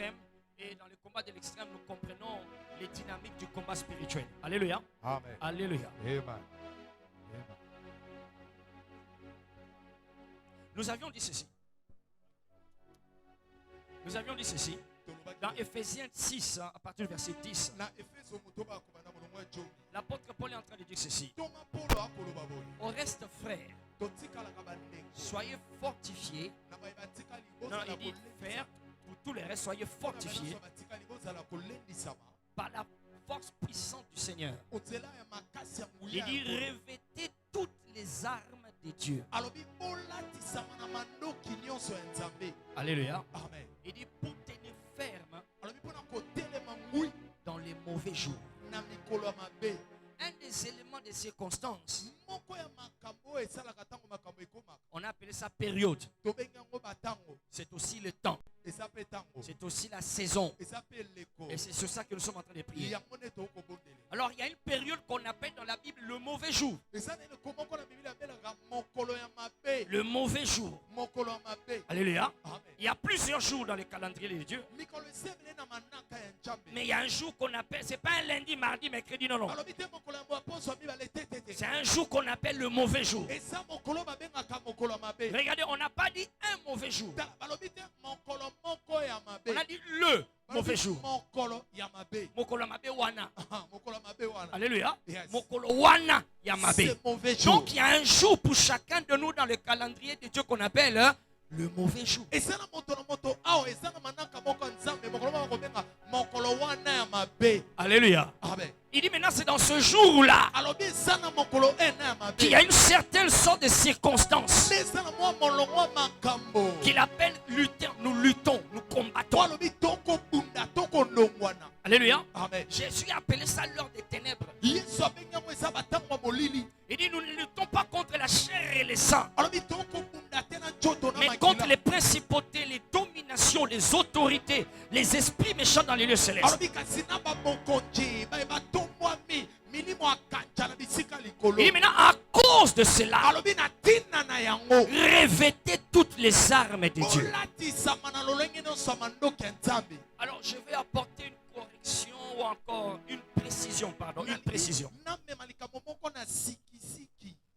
l'extrême. Et dans le combat de l'extrême, nous comprenons les dynamiques du combat spirituel. Alléluia. Amen. Alléluia. Amen. Nous avions dit ceci. Nous avions dit ceci. Dans Ephésiens 6, à partir du verset 10, l'apôtre Paul est en train de dire ceci. Au reste, frères, soyez fortifiés. Non, il dit, frères, pour tous les restes, soyez fortifiés par la force puissante du Seigneur. Il dit, revêtez toutes les armes de Dieu. Alléluia. Amen. Il dit, pour tenir ferme dans les mauvais jours. Un des éléments de circonstance, on a appelé ça période. C'est aussi le temps. C'est aussi la saison. Et c'est sur ça que nous sommes en train de prier. Alors il y a une période qu'on appelle dans la Bible le mauvais jour. Le mauvais jour. Alléluia. Il y a plusieurs jours dans le calendrier de Dieu. Mais il y a un jour qu'on appelle, c'est pas un lundi, mardi, mercredi, non, non. C'est un jour qu'on appelle le mauvais jour. Regardez, on n'a pas dit un mauvais jour. On a dit le mauvais jour. Mokolo mabe wana. Alléluia. Mokolo wana yamabe. Donc il y a un jour pour chacun de nous dans le calendrier de Dieu qu'on appelle le mauvais jour. Alléluia. Il dit maintenant c'est dans ce jour-là qu'il y a une certaine sorte de circonstance qu'il appelle lutter. Nous luttons, nous combattons. Alléluia. Amen. Jésus a appelé ça l'heure des ténèbres. Il dit nous ne luttons pas contre la chair et le sang, mais contre les principautés, les dominations, les autorités, les esprits méchants dans les lieux célestes. Il dit maintenant à cause de cela, revêtez toutes les armes de Dieu. Alors je vais apporter une correction ou encore une précision, pardon, une précision.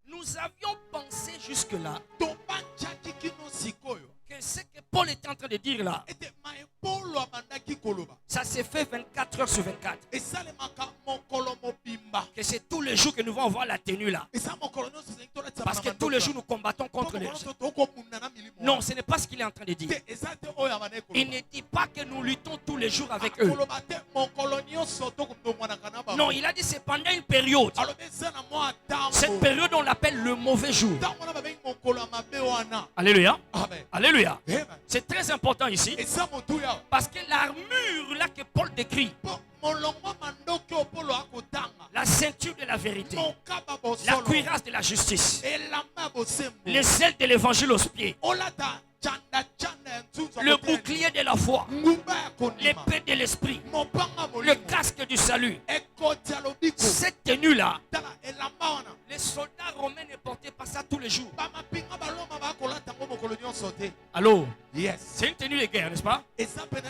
Nous avions pensé jusque-là que ce que Paul était en train de dire là, ça s'est fait 24 heures sur 24. Que c'est tous les jours que nous allons voir la tenue là. Parce que tous les jours nous combattons contre les gens. Non, ce n'est pas ce qu'il est en train de dire. Il ne dit pas que nous luttons tous les jours avec eux. Non, il a dit c'est pendant une période. Cette période on l'appelle le mauvais jour. Alléluia. Amen. Alléluia. Amen. C'est très important ici. Parce que l'armure là que Paul décrit, la ceinture de la vérité, la cuirasse de la justice, les ailes de l'évangile aux pieds, le bouclier de la foi, l'épée de l'esprit, le casque du salut. Cette tenue-là, les soldats romains ne portaient pas ça tous les jours. Allô? Yes. C'est une tenue de guerre, n'est-ce pas?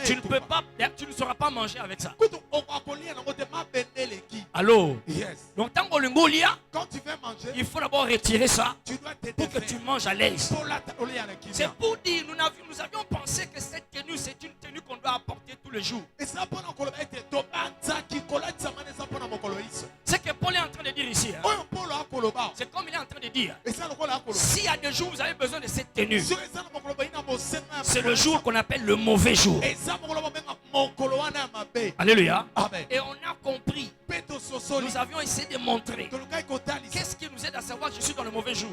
Tu ne peux pas, tu ne sauras pas manger avec ça. Allô? Yes. Donc, tant qu'on le ngolia, Quand tu veux manger, il faut d'abord retirer ça tu dois te pour que défaire. tu manges à l'aise. C'est C'est pour dire, nous avions pensé que cette tenue, c'est une tenue qu'on doit apporter tous les jours. Ce que Paul est en train de dire ici, hein, c'est comme il est en train de dire, s'il y a des jours où vous avez besoin de cette tenue, c'est le jour qu'on appelle le mauvais jour. Alléluia. Amen. Et on a compris, nous avions essayé de montrer qu'est-ce qui nous aide à savoir que je suis dans le mauvais jour.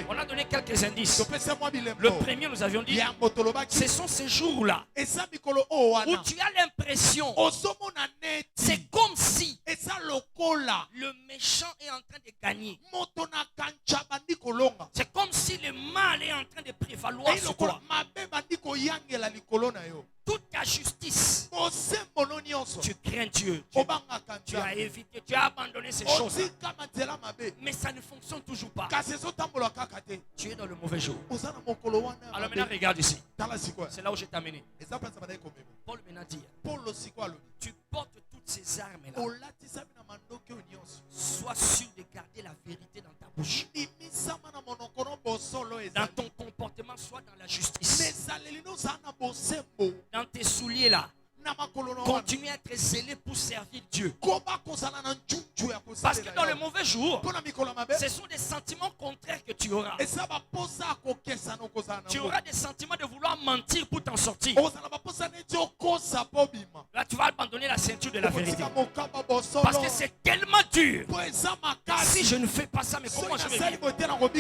On a donné quelques indices. Le premier, nous avions dit, ce sont ces jours-là où tu as l'impression, c'est comme si le méchant est en train de gagner. C'est comme si le mal est en train de prévaloir sur toi. Toute ta justice, tu crées crains Dieu. Tu as évité, tu as abandonné ces choses. Mais ça ne fonctionne toujours pas. Tu es dans le mauvais jour. Alors maintenant, regarde ici. C'est là où je t'ai amené. Paul maintenant dit, tu portes toutes ces armes-là. Sois sûr de garder la vérité dans ta bouche. Dans ton comportement, soit dans la justice. Dans tes souliers là. Continue à être zélé pour servir Dieu. Parce que dans le mauvais jour, ce sont des sentiments contraires que tu auras. Tu auras des sentiments de vouloir mentir pour t'en sortir. Là, tu vas abandonner la ceinture de la vérité. Parce que c'est tellement dur. Si je ne fais pas ça, mais comment je vais vivre?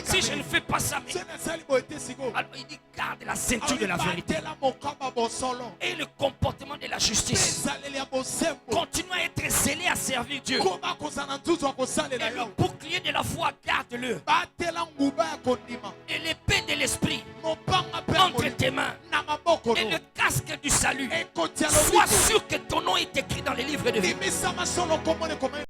Si je ne fais pas ça, mais... Alors il dit, garde la ceinture de la vérité. Et le comportement de la justice. Continue à être zélé à servir Dieu. Et le bouclier de la foi, garde-le. Et l'épée de l'esprit entre tes mains. Et le casque du salut. Sois sûr que ton nom est écrit dans les livres de vie.